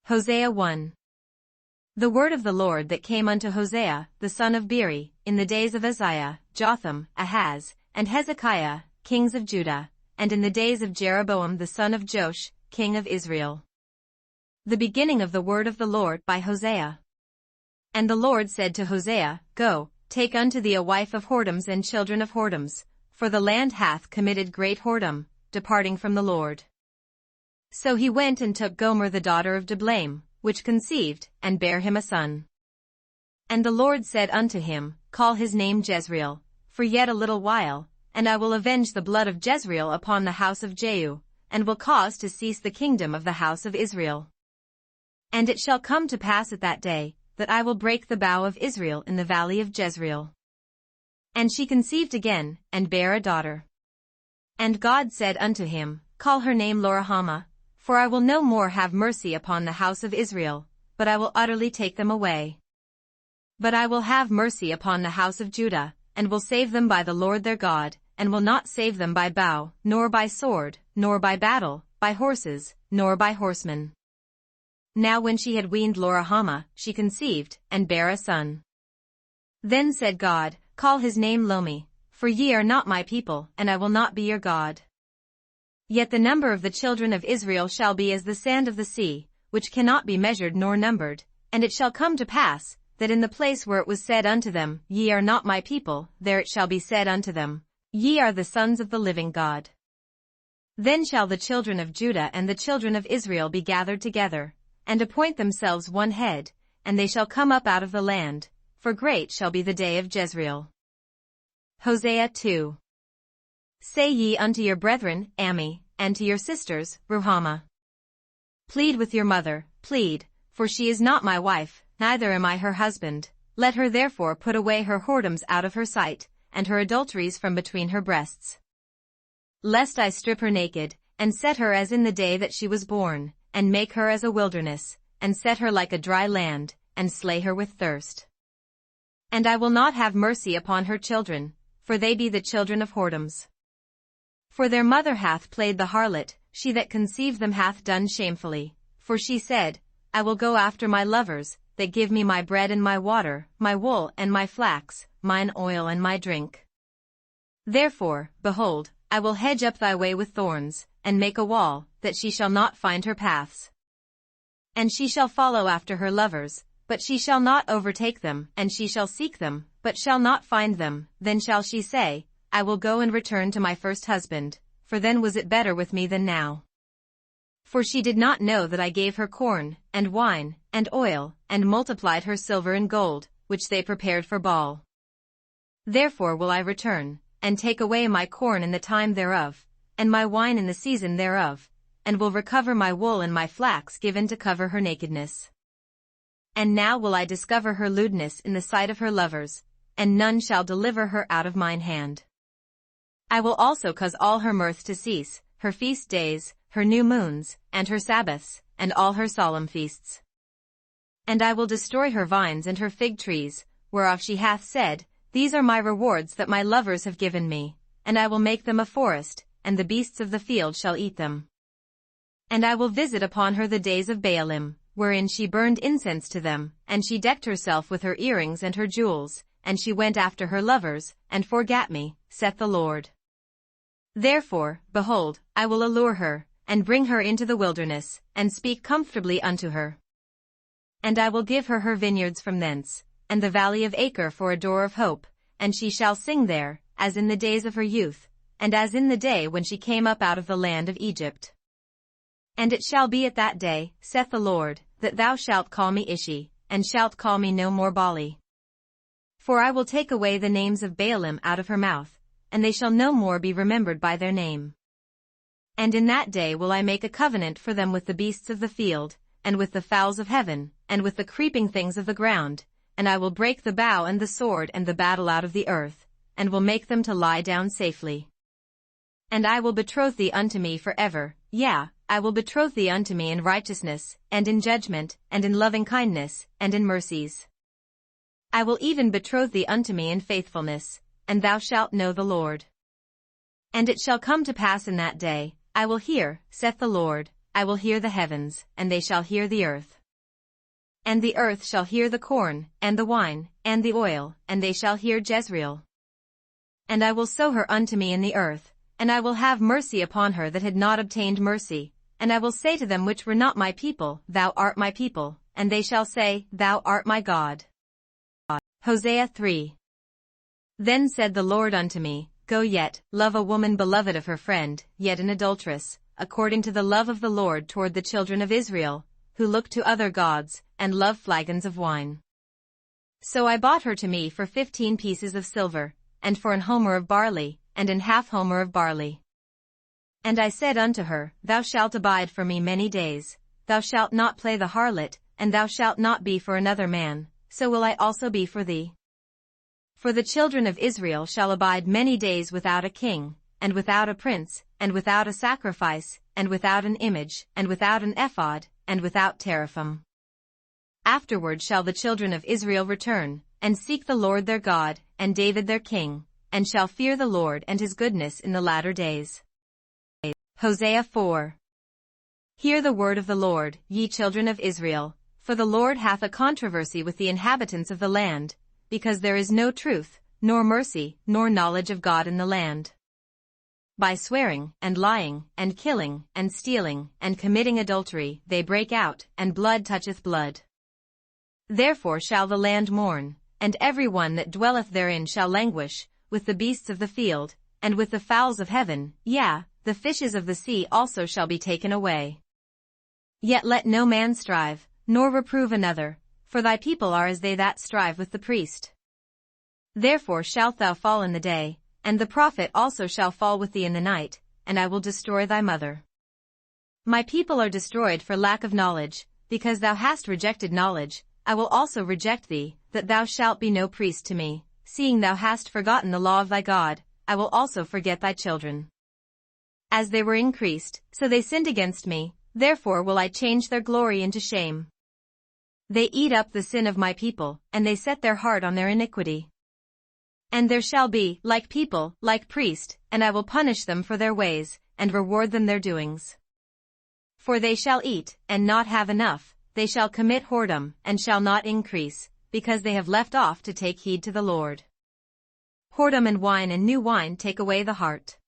Hosea 1. The word of the Lord that came unto Hosea, the son of Beeri, in the days of Uzziah, Jotham, Ahaz, and Hezekiah, kings of Judah, and in the days of Jeroboam the son of Joash, king of Israel. The beginning of the word of the Lord by Hosea. And the Lord said to Hosea, Go, take unto thee a wife of whoredoms and children of whoredoms, for the land hath committed great whoredom, departing from the Lord. So he went and took Gomer the daughter of Diblaim, which conceived, and bare him a son. And the Lord said unto him, Call his name Jezreel, for yet a little while, and I will avenge the blood of Jezreel upon the house of Jehu, and will cause to cease the kingdom of the house of Israel. And it shall come to pass at that day, that I will break the bow of Israel in the valley of Jezreel. And she conceived again, and bare a daughter. And God said unto him, Call her name Loruhamah, for I will no more have mercy upon the house of Israel, but I will utterly take them away. But I will have mercy upon the house of Judah, and will save them by the Lord their God, and will not save them by bow, nor by sword, nor by battle, by horses, nor by horsemen. Now when she had weaned Loruhamah, she conceived, and bare a son. Then said God, Call his name Lomi, for ye are not my people, and I will not be your God. Yet the number of the children of Israel shall be as the sand of the sea, which cannot be measured nor numbered, and it shall come to pass, that in the place where it was said unto them, Ye are not my people, there it shall be said unto them, Ye are the sons of the living God. Then shall the children of Judah and the children of Israel be gathered together, and appoint themselves one head, and they shall come up out of the land, for great shall be the day of Jezreel. Hosea 2. Say ye unto your brethren, Ammi, and to your sisters, Ruhamah. Plead with your mother, plead, for she is not my wife, neither am I her husband. Let her therefore put away her whoredoms out of her sight, and her adulteries from between her breasts. Lest I strip her naked, and set her as in the day that she was born, and make her as a wilderness, and set her like a dry land, and slay her with thirst. And I will not have mercy upon her children, for they be the children of whoredoms. For their mother hath played the harlot, she that conceived them hath done shamefully. For she said, I will go after my lovers, that give me my bread and my water, my wool and my flax, mine oil and my drink. Therefore, behold, I will hedge up thy way with thorns, and make a wall, that she shall not find her paths. And she shall follow after her lovers, but she shall not overtake them, and she shall seek them, but shall not find them. Then shall she say, I will go and return to my first husband, for then was it better with me than now. For she did not know that I gave her corn, and wine, and oil, and multiplied her silver and gold, which they prepared for Baal. Therefore will I return, and take away my corn in the time thereof, and my wine in the season thereof, and will recover my wool and my flax given to cover her nakedness. And now will I discover her lewdness in the sight of her lovers, and none shall deliver her out of mine hand. I will also cause all her mirth to cease, her feast days, her new moons, and her Sabbaths, and all her solemn feasts. And I will destroy her vines and her fig trees, whereof she hath said, These are my rewards that my lovers have given me, and I will make them a forest, and the beasts of the field shall eat them. And I will visit upon her the days of Baalim, wherein she burned incense to them, and she decked herself with her earrings and her jewels, and she went after her lovers, and forgat me, saith the Lord. Therefore, behold, I will allure her, and bring her into the wilderness, and speak comfortably unto her. And I will give her her vineyards from thence, and the valley of Achor for a door of hope, and she shall sing there, as in the days of her youth, and as in the day when she came up out of the land of Egypt. And it shall be at that day, saith the Lord, that thou shalt call me Ishi, and shalt call me no more Baali. For I will take away the names of Baalim out of her mouth, and they shall no more be remembered by their name. And in that day will I make a covenant for them with the beasts of the field, and with the fowls of heaven, and with the creeping things of the ground, and I will break the bow and the sword and the battle out of the earth, and will make them to lie down safely. And I will betroth thee unto me forever, yea, I will betroth thee unto me in righteousness, and in judgment, and in loving kindness, and in mercies. I will even betroth thee unto me in faithfulness, and thou shalt know the Lord. And it shall come to pass in that day, I will hear, saith the Lord, I will hear the heavens, and they shall hear the earth. And the earth shall hear the corn, and the wine, and the oil, and they shall hear Jezreel. And I will sow her unto me in the earth, and I will have mercy upon her that had not obtained mercy, and I will say to them which were not my people, Thou art my people, and they shall say, Thou art my God. Hosea 3. Then said the Lord unto me, Go yet, love a woman beloved of her friend, yet an adulteress, according to the love of the Lord toward the children of Israel, who look to other gods, and love flagons of wine. So I bought her to me for 15 pieces of silver, and for an homer of barley, and an half homer of barley. And I said unto her, Thou shalt abide for me many days, thou shalt not play the harlot, and thou shalt not be for another man, so will I also be for thee. For the children of Israel shall abide many days without a king, and without a prince, and without a sacrifice, and without an image, and without an ephod, and without teraphim. Afterward shall the children of Israel return, and seek the Lord their God, and David their king, and shall fear the Lord and his goodness in the latter days. Hosea 4. Hear the word of the Lord, ye children of Israel, for the Lord hath a controversy with the inhabitants of the land, because there is no truth, nor mercy, nor knowledge of God in the land. By swearing, and lying, and killing, and stealing, and committing adultery, they break out, and blood toucheth blood. Therefore shall the land mourn, and every one that dwelleth therein shall languish, with the beasts of the field, and with the fowls of heaven, yea, the fishes of the sea also shall be taken away. Yet let no man strive, nor reprove another, for thy people are as they that strive with the priest. Therefore shalt thou fall in the day, and the prophet also shall fall with thee in the night, and I will destroy thy mother. My people are destroyed for lack of knowledge, because thou hast rejected knowledge, I will also reject thee, that thou shalt be no priest to me, seeing thou hast forgotten the law of thy God, I will also forget thy children. As they were increased, so they sinned against me, therefore will I change their glory into shame. They eat up the sin of my people, and they set their heart on their iniquity. And there shall be, like people, like priest, and I will punish them for their ways, and reward them their doings. For they shall eat, and not have enough, they shall commit whoredom, and shall not increase, because they have left off to take heed to the Lord. Whoredom and wine and new wine take away the heart.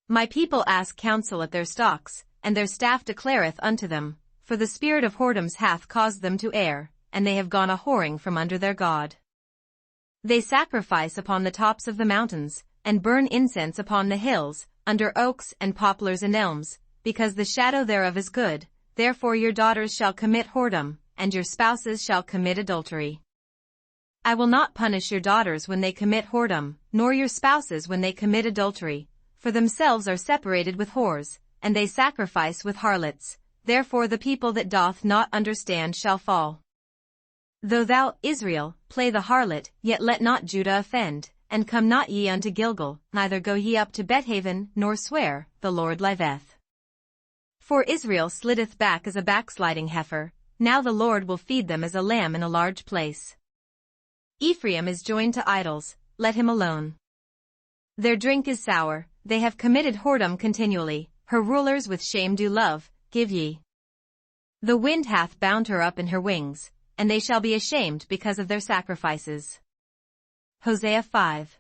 My people ask counsel at their stocks, and their staff declareth unto them, for the spirit of whoredoms hath caused them to err, and they have gone a whoring from under their God. They sacrifice upon the tops of the mountains, and burn incense upon the hills, under oaks and poplars and elms, because the shadow thereof is good, therefore your daughters shall commit whoredom, and your spouses shall commit adultery. I will not punish your daughters when they commit whoredom, nor your spouses when they commit adultery, for themselves are separated with whores, and they sacrifice with harlots, therefore the people that doth not understand shall fall. Though thou, Israel, play the harlot, yet let not Judah offend, and come not ye unto Gilgal, neither go ye up to Bethaven, nor swear, the Lord liveth. For Israel slitteth back as a backsliding heifer, now the Lord will feed them as a lamb in a large place. Ephraim is joined to idols, let him alone. Their drink is sour, they have committed whoredom continually, her rulers with shame do love, give ye. The wind hath bound her up in her wings, and they shall be ashamed because of their sacrifices. Hosea 5.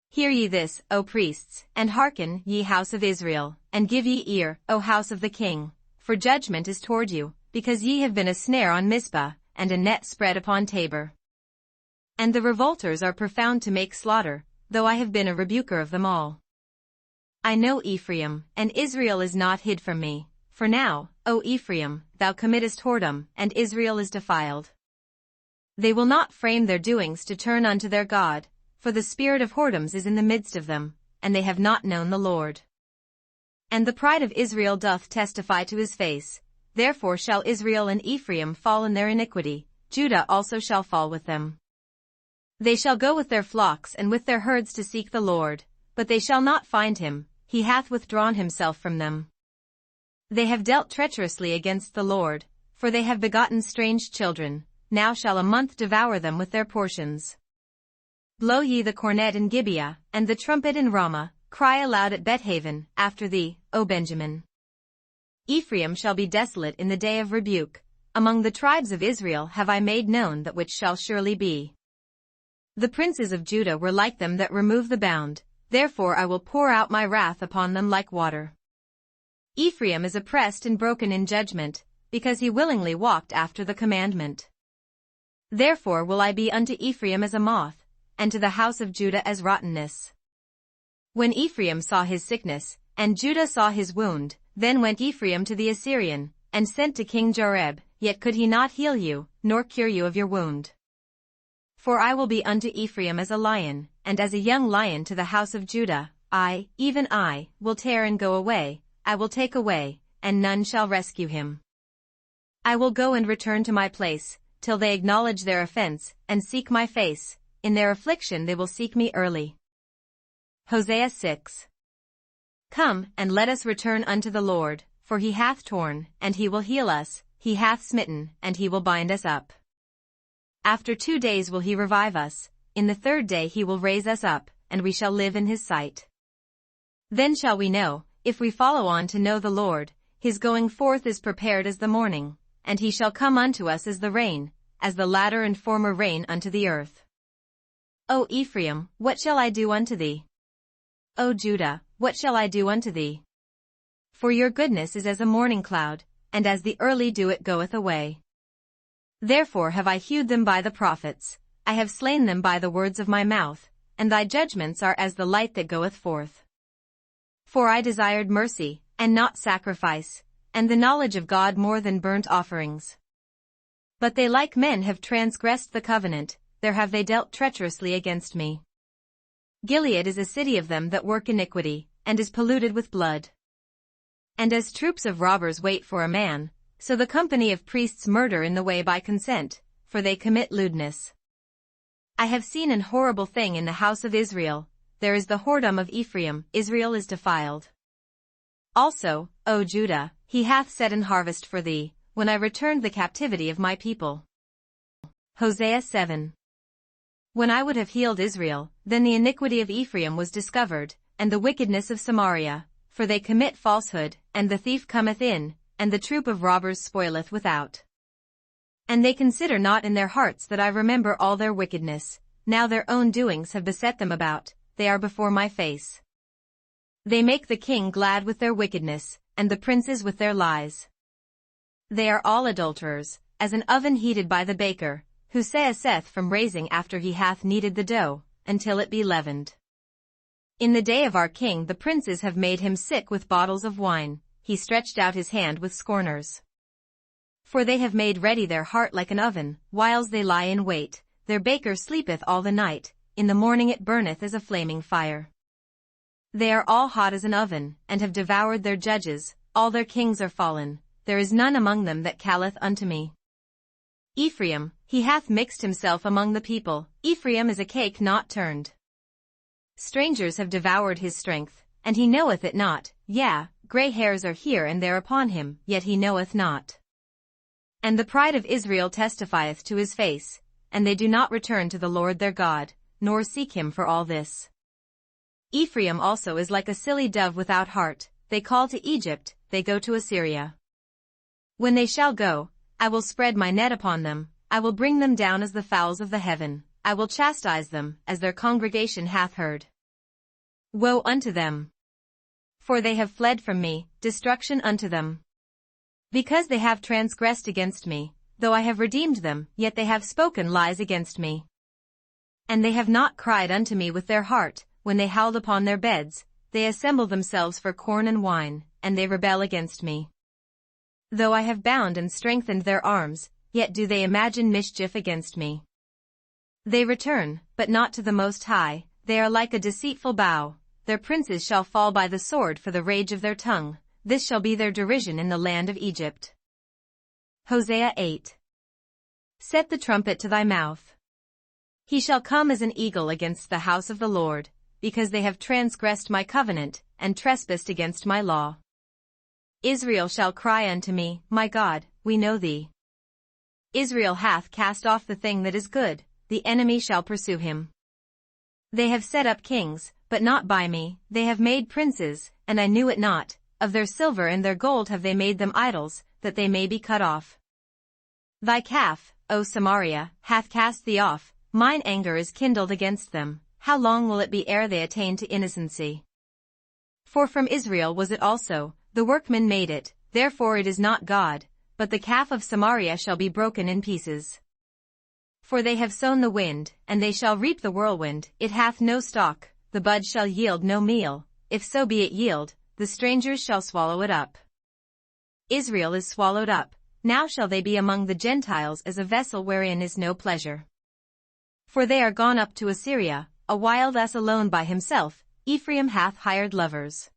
Hear ye this, O priests, and hearken, ye house of Israel, and give ye ear, O house of the king, for judgment is toward you, because ye have been a snare on Mizpah, and a net spread upon Tabor. And the revolters are profound to make slaughter, though I have been a rebuker of them all. I know Ephraim, and Israel is not hid from me, for now, O Ephraim, thou committest whoredom, and Israel is defiled. They will not frame their doings to turn unto their God, for the spirit of whoredoms is in the midst of them, and they have not known the Lord. And the pride of Israel doth testify to his face, therefore shall Israel and Ephraim fall in their iniquity, Judah also shall fall with them. They shall go with their flocks and with their herds to seek the Lord, but they shall not find him, he hath withdrawn himself from them. They have dealt treacherously against the Lord, for they have begotten strange children, now shall a month devour them with their portions. Blow ye the cornet in Gibeah, and the trumpet in Ramah, cry aloud at Bethaven, after thee, O Benjamin. Ephraim shall be desolate in the day of rebuke, among the tribes of Israel have I made known that which shall surely be. The princes of Judah were like them that remove the bound, therefore I will pour out my wrath upon them like water. Ephraim is oppressed and broken in judgment, because he willingly walked after the commandment. Therefore will I be unto Ephraim as a moth, and to the house of Judah as rottenness. When Ephraim saw his sickness, and Judah saw his wound, then went Ephraim to the Assyrian, and sent to King Jareb, yet could he not heal you, nor cure you of your wound. For I will be unto Ephraim as a lion, and as a young lion to the house of Judah, I, even I, will tear and go away, I will take away, and none shall rescue him. I will go and return to my place, till they acknowledge their offense, and seek my face, in their affliction they will seek me early. Hosea 6. Come, and let us return unto the Lord, for he hath torn, and he will heal us, he hath smitten, and he will bind us up. After 2 days will he revive us, in the 3rd day he will raise us up, and we shall live in his sight. Then shall we know, if we follow on to know the Lord, his going forth is prepared as the morning, and he shall come unto us as the rain, as the latter and former rain unto the earth. O Ephraim, what shall I do unto thee? O Judah, what shall I do unto thee? For your goodness is as a morning cloud, and as the early dew it goeth away. Therefore have I hewed them by the prophets, I have slain them by the words of my mouth, and thy judgments are as the light that goeth forth. For I desired mercy, and not sacrifice, and the knowledge of God more than burnt offerings. But they like men have transgressed the covenant, there have they dealt treacherously against me. Gilead is a city of them that work iniquity, and is polluted with blood. And as troops of robbers wait for a man, so the company of priests murder in the way by consent, for they commit lewdness. I have seen an horrible thing in the house of Israel, there is the whoredom of Ephraim, Israel is defiled. Also, O Judah, he hath set an harvest for thee, when I returned the captivity of my people. Hosea 7. When I would have healed Israel, then the iniquity of Ephraim was discovered, and the wickedness of Samaria, for they commit falsehood, and the thief cometh in, and the troop of robbers spoileth without. And they consider not in their hearts that I remember all their wickedness, now their own doings have beset them about, they are before my face. They make the king glad with their wickedness, and the princes with their lies. They are all adulterers, as an oven heated by the baker, who saith from raising after he hath kneaded the dough, until it be leavened. In the day of our king the princes have made him sick with bottles of wine, he stretched out his hand with scorners. For they have made ready their heart like an oven, whiles they lie in wait, their baker sleepeth all the night, in the morning it burneth as a flaming fire. They are all hot as an oven, and have devoured their judges, all their kings are fallen, there is none among them that calleth unto me. Ephraim, he hath mixed himself among the people, Ephraim is a cake not turned. Strangers have devoured his strength, and he knoweth it not, yea, grey hairs are here and there upon him, yet he knoweth not. And the pride of Israel testifieth to his face, and they do not return to the Lord their God, nor seek him for all this. Ephraim also is like a silly dove without heart, they call to Egypt, they go to Assyria. When they shall go, I will spread my net upon them, I will bring them down as the fowls of the heaven, I will chastise them, as their congregation hath heard. Woe unto them! For they have fled from me, destruction unto them. Because they have transgressed against me, though I have redeemed them, yet they have spoken lies against me. And they have not cried unto me with their heart, when they howled upon their beds, they assemble themselves for corn and wine, and they rebel against me. Though I have bound and strengthened their arms, yet do they imagine mischief against me. They return, but not to the Most High, they are like a deceitful bow, their princes shall fall by the sword for the rage of their tongue, this shall be their derision in the land of Egypt. Hosea 8. Set the trumpet to thy mouth. He shall come as an eagle against the house of the Lord, because they have transgressed my covenant, and trespassed against my law. Israel shall cry unto me, my God, we know thee. Israel hath cast off the thing that is good, the enemy shall pursue him. They have set up kings, but not by me, they have made princes, and I knew it not, of their silver and their gold have they made them idols, that they may be cut off. Thy calf, O Samaria, hath cast thee off, mine anger is kindled against them, how long will it be ere they attain to innocency? For from Israel was it also, the workman made it, therefore it is not God, but the calf of Samaria shall be broken in pieces. For they have sown the wind, and they shall reap the whirlwind, it hath no stalk, the bud shall yield no meal, if so be it yield, the strangers shall swallow it up. Israel is swallowed up, now shall they be among the Gentiles as a vessel wherein is no pleasure. For they are gone up to Assyria, a wild ass alone by himself, Ephraim hath hired lovers.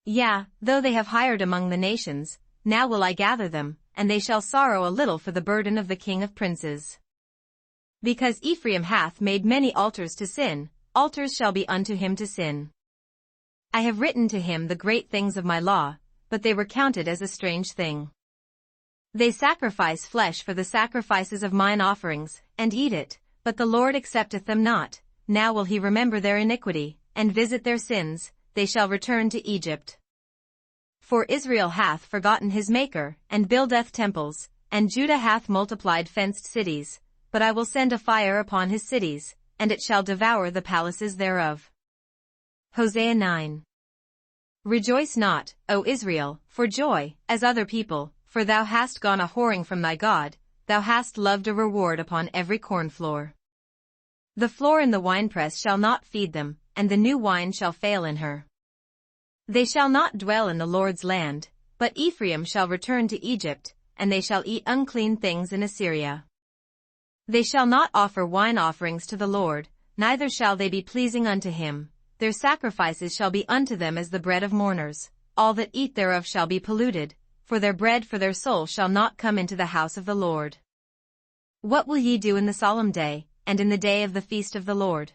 Yea, though they have hired among the nations, now will I gather them, and they shall sorrow a little for the burden of the king of princes. Because Ephraim hath made many altars to sin, altars shall be unto him to sin. I have written to him the great things of my law, but they were counted as a strange thing. They sacrifice flesh for the sacrifices of mine offerings, and eat it, but the Lord accepteth them not, now will he remember their iniquity, and visit their sins, they shall return to Egypt. For Israel hath forgotten his Maker, and buildeth temples, and Judah hath multiplied fenced cities, but I will send a fire upon his cities, and it shall devour the palaces thereof. Hosea 9. Rejoice not, O Israel, for joy, as other people, for thou hast gone a whoring from thy God, thou hast loved a reward upon every corn floor. The floor in the winepress shall not feed them, and the new wine shall fail in her. They shall not dwell in the Lord's land, but Ephraim shall return to Egypt, and they shall eat unclean things in Assyria. They shall not offer wine offerings to the Lord, neither shall they be pleasing unto him, their sacrifices shall be unto them as the bread of mourners, all that eat thereof shall be polluted, for their bread for their soul shall not come into the house of the Lord. What will ye do in the solemn day, and in the day of the feast of the Lord?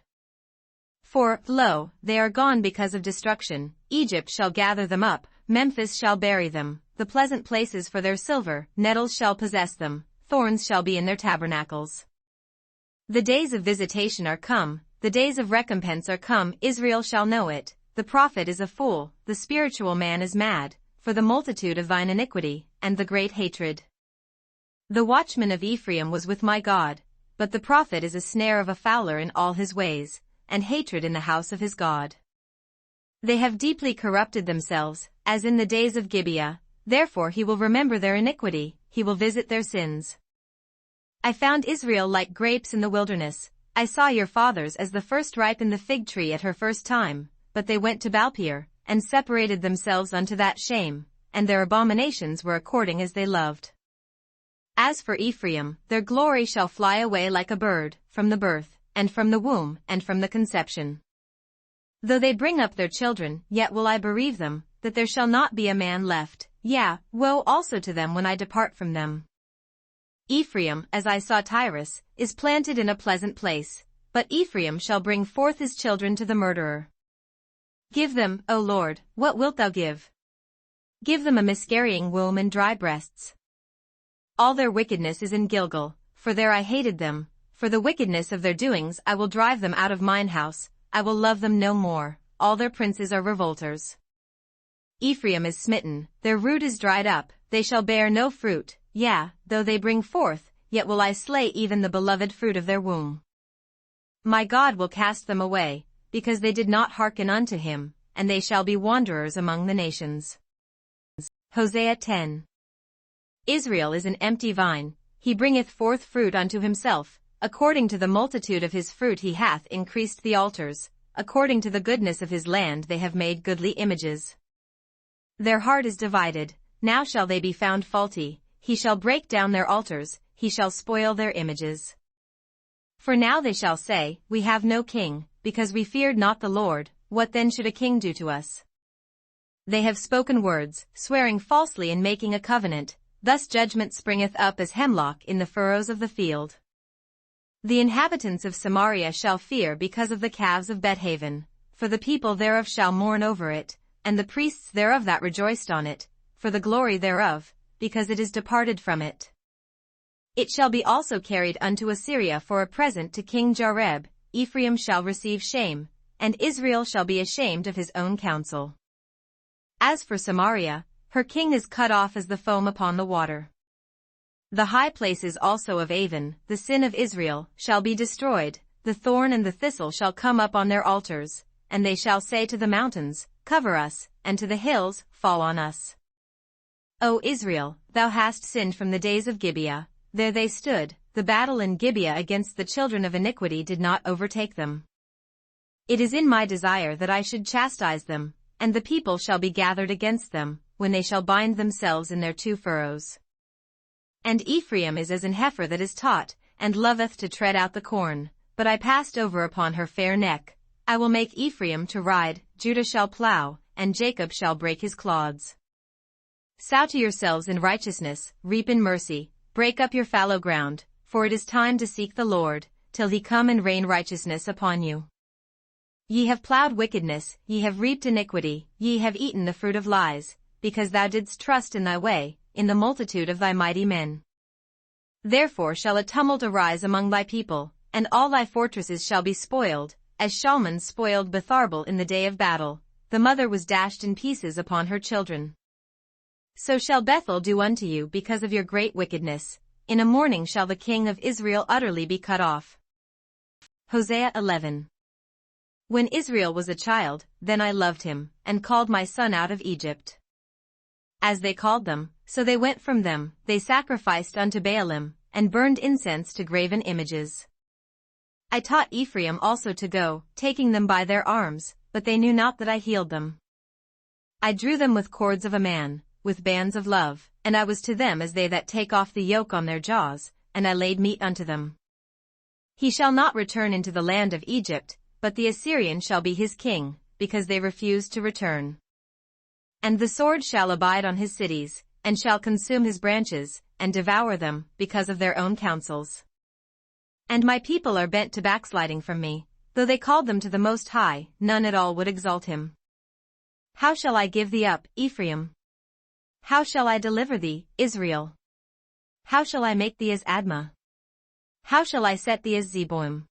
For, lo, they are gone because of destruction, Egypt shall gather them up, Memphis shall bury them, the pleasant places for their silver, nettles shall possess them, thorns shall be in their tabernacles. The days of visitation are come, the days of recompense are come, Israel shall know it, the prophet is a fool, the spiritual man is mad, for the multitude of thine iniquity, and the great hatred. The watchman of Ephraim was with my God, but the prophet is a snare of a fowler in all his ways, and hatred in the house of his God. They have deeply corrupted themselves, as in the days of Gibeah, therefore he will remember their iniquity, he will visit their sins. I found Israel like grapes in the wilderness, I saw your fathers as the first ripe in the fig tree at her first time, but they went to Baalpeor, and separated themselves unto that shame, and their abominations were according as they loved. As for Ephraim, their glory shall fly away like a bird, from the birth, and from the womb, and from the conception. Though they bring up their children, yet will I bereave them, that there shall not be a man left, yea, woe also to them when I depart from them. Ephraim, as I saw Tyrus, is planted in a pleasant place, but Ephraim shall bring forth his children to the murderer. Give them, O Lord, what wilt thou give? Give them a miscarrying womb and dry breasts. All their wickedness is in Gilgal, for there I hated them, for the wickedness of their doings I will drive them out of mine house, I will love them no more, all their princes are revolters. Ephraim is smitten, their root is dried up, they shall bear no fruit, yea, though they bring forth, yet will I slay even the beloved fruit of their womb. My God will cast them away, because they did not hearken unto him, and they shall be wanderers among the nations. Hosea 10. Israel is an empty vine, he bringeth forth fruit unto himself, according to the multitude of his fruit he hath increased the altars, according to the goodness of his land they have made goodly images. Their heart is divided, now shall they be found faulty, he shall break down their altars, he shall spoil their images. For now they shall say, we have no king, because we feared not the Lord, what then should a king do to us? They have spoken words, swearing falsely and making a covenant, thus judgment springeth up as hemlock in the furrows of the field. The inhabitants of Samaria shall fear because of the calves of Bethaven, for the people thereof shall mourn over it, and the priests thereof that rejoiced on it, for the glory thereof, because it is departed from it. It shall be also carried unto Assyria for a present to King Jareb, Ephraim shall receive shame, and Israel shall be ashamed of his own counsel. As for Samaria, her king is cut off as the foam upon the water. The high places also of Avon, the sin of Israel, shall be destroyed, the thorn and the thistle shall come up on their altars, and they shall say to the mountains, Cover us, and to the hills, Fall on us. O Israel, thou hast sinned from the days of Gibeah, there they stood, the battle in Gibeah against the children of iniquity did not overtake them. It is in my desire that I should chastise them, and the people shall be gathered against them, when they shall bind themselves in their two furrows. And Ephraim is as an heifer that is taught, and loveth to tread out the corn, but I passed over upon her fair neck. I will make Ephraim to ride, Judah shall plow, and Jacob shall break his clods. Sow to yourselves in righteousness, reap in mercy, break up your fallow ground, for it is time to seek the Lord, till he come and rain righteousness upon you. Ye have plowed wickedness, ye have reaped iniquity, ye have eaten the fruit of lies, because thou didst trust in thy way, in the multitude of thy mighty men. Therefore shall a tumult arise among thy people, and all thy fortresses shall be spoiled, as Shalman spoiled Betharbel in the day of battle, the mother was dashed in pieces upon her children. So shall Bethel do unto you because of your great wickedness, in a morning shall the king of Israel utterly be cut off. Hosea 11. When Israel was a child, then I loved him, and called my son out of Egypt. As they called them, so they went from them, they sacrificed unto Baalim, and burned incense to graven images. I taught Ephraim also to go, taking them by their arms, but they knew not that I healed them. I drew them with cords of a man, with bands of love, and I was to them as they that take off the yoke on their jaws, and I laid meat unto them. He shall not return into the land of Egypt, but the Assyrian shall be his king, because they refused to return. And the sword shall abide on his cities, and shall consume his branches, and devour them, because of their own counsels. And my people are bent to backsliding from me, though they called them to the Most High, none at all would exalt him. How shall I give thee up, Ephraim? How shall I deliver thee, Israel? How shall I make thee as Admah? How shall I set thee as Zeboim?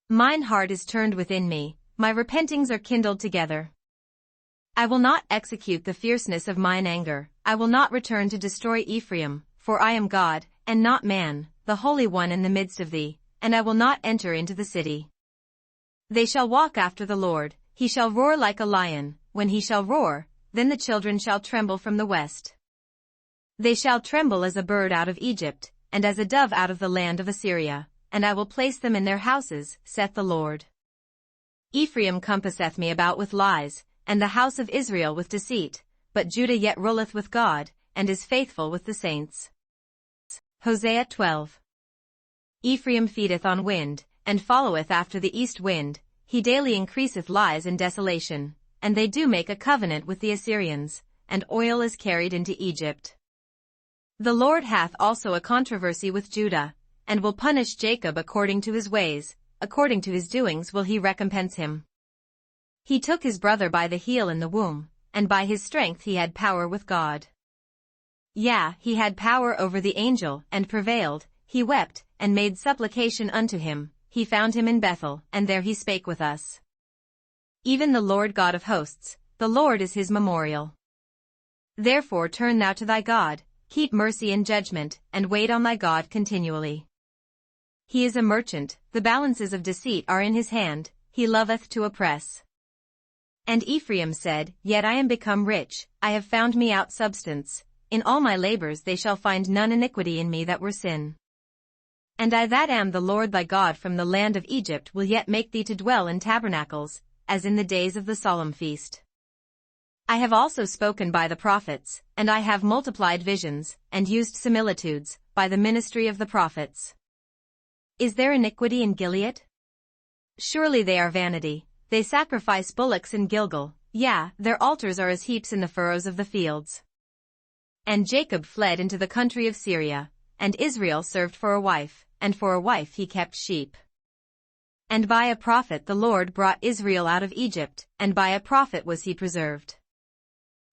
Mine heart is turned within me, my repentings are kindled together. I will not execute the fierceness of mine anger, I will not return to destroy Ephraim, for I am God, and not man, the Holy One in the midst of thee, and I will not enter into the city. They shall walk after the Lord, he shall roar like a lion, when he shall roar, then the children shall tremble from the west. They shall tremble as a bird out of Egypt, and as a dove out of the land of Assyria, and I will place them in their houses, saith the Lord. Ephraim compasseth me about with lies, and the house of Israel with deceit, but Judah yet ruleth with God, and is faithful with the saints. Hosea 12. Ephraim feedeth on wind, and followeth after the east wind, he daily increaseth lies and desolation, and they do make a covenant with the Assyrians, and oil is carried into Egypt. The Lord hath also a controversy with Judah, and will punish Jacob according to his ways, according to his doings will he recompense him. He took his brother by the heel in the womb, and by his strength he had power with God. Yea, he had power over the angel, and prevailed, he wept, and made supplication unto him, he found him in Bethel, and there he spake with us. Even the Lord God of hosts, the Lord is his memorial. Therefore turn thou to thy God, keep mercy and judgment, and wait on thy God continually. He is a merchant, the balances of deceit are in his hand, he loveth to oppress. And Ephraim said, Yet I am become rich, I have found me out substance, in all my labors they shall find none iniquity in me that were sin. And I that am the Lord thy God from the land of Egypt will yet make thee to dwell in tabernacles, as in the days of the solemn feast. I have also spoken by the prophets, and I have multiplied visions, and used similitudes, by the ministry of the prophets. Is there iniquity in Gilead? Surely they are vanity, they sacrifice bullocks in Gilgal, yea, their altars are as heaps in the furrows of the fields. And Jacob fled into the country of Syria, and Israel served for a wife, and for a wife he kept sheep. And by a prophet the Lord brought Israel out of Egypt, and by a prophet was he preserved.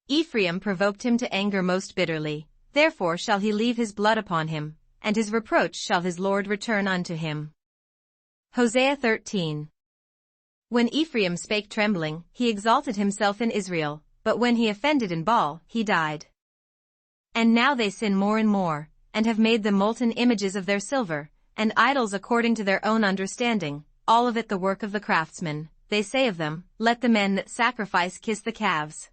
Ephraim provoked him to anger most bitterly, therefore shall he leave his blood upon him, and his reproach shall his Lord return unto him. Hosea 13. When Ephraim spake trembling, he exalted himself in Israel, but when he offended in Baal, he died. And now they sin more and more, and have made them molten images of their silver, and idols according to their own understanding, all of it the work of the craftsman. They say of them, let the men that sacrifice kiss the calves.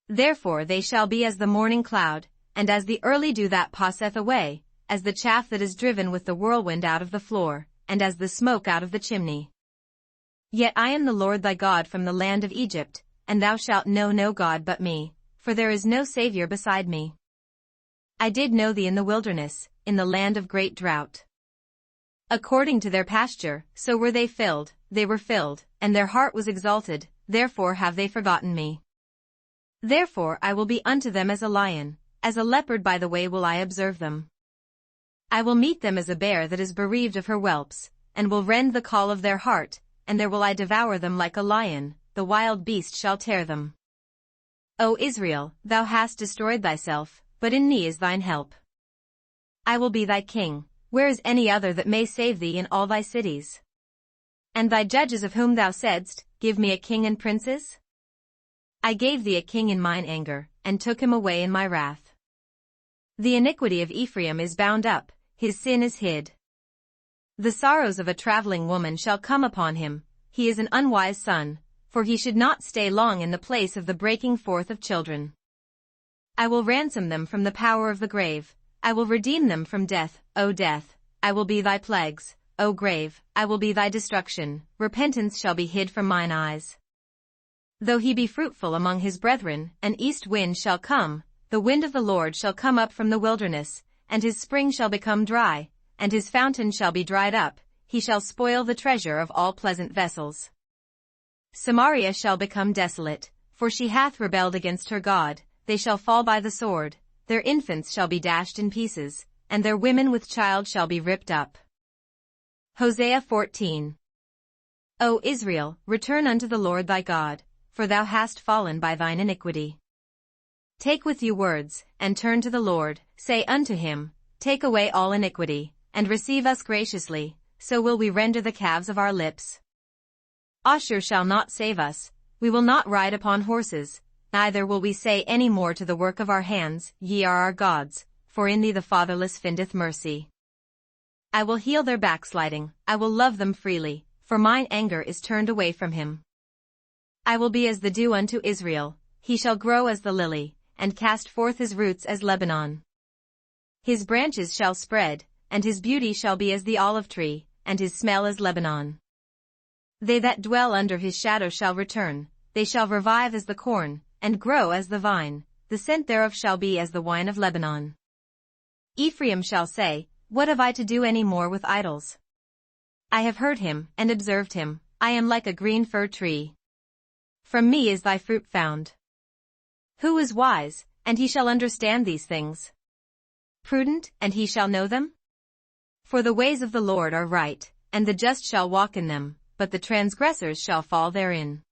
Therefore they shall be as the morning cloud, and as the early dew that passeth away, as the chaff that is driven with the whirlwind out of the floor, and as the smoke out of the chimney. Yet I am the Lord thy God from the land of Egypt, and thou shalt know no God but me, for there is no Saviour beside me. I did know thee in the wilderness, in the land of great drought. According to their pasture, so were they filled, and their heart was exalted, therefore have they forgotten me. Therefore I will be unto them as a lion, as a leopard by the way will I observe them. I will meet them as a bear that is bereaved of her whelps, and will rend the caul of their heart, and there will I devour them like a lion, the wild beast shall tear them. O Israel, thou hast destroyed thyself, but in me is thine help. I will be thy king, where is any other that may save thee in all thy cities? And thy judges of whom thou saidst, give me a king and princes? I gave thee a king in mine anger, and took him away in my wrath. The iniquity of Ephraim is bound up, his sin is hid. The sorrows of a traveling woman shall come upon him, he is an unwise son, for he should not stay long in the place of the breaking forth of children. I will ransom them from the power of the grave, I will redeem them from death, O death, I will be thy plagues, O grave, I will be thy destruction, repentance shall be hid from mine eyes. Though he be fruitful among his brethren, an east wind shall come, the wind of the Lord shall come up from the wilderness, and his spring shall become dry, and his fountain shall be dried up, he shall spoil the treasure of all pleasant vessels. Samaria shall become desolate, for she hath rebelled against her God, they shall fall by the sword, their infants shall be dashed in pieces, and their women with child shall be ripped up. Hosea 14. O Israel, return unto the Lord thy God, for thou hast fallen by thine iniquity. Take with you words, and turn to the Lord, say unto him, take away all iniquity, and receive us graciously, so will we render the calves of our lips. Ashur shall not save us, we will not ride upon horses, neither will we say any more to the work of our hands, ye are our gods, for in thee the fatherless findeth mercy. I will heal their backsliding, I will love them freely, for mine anger is turned away from him. I will be as the dew unto Israel, he shall grow as the lily, and cast forth his roots as Lebanon. His branches shall spread, and his beauty shall be as the olive tree, and his smell as Lebanon. They that dwell under his shadow shall return, they shall revive as the corn, and grow as the vine, the scent thereof shall be as the wine of Lebanon. Ephraim shall say, what have I to do any more with idols? I have heard him, and observed him, I am like a green fir tree. From me is thy fruit found. Who is wise, and he shall understand these things? Prudent, and he shall know them? For the ways of the Lord are right, and the just shall walk in them, but the transgressors shall fall therein.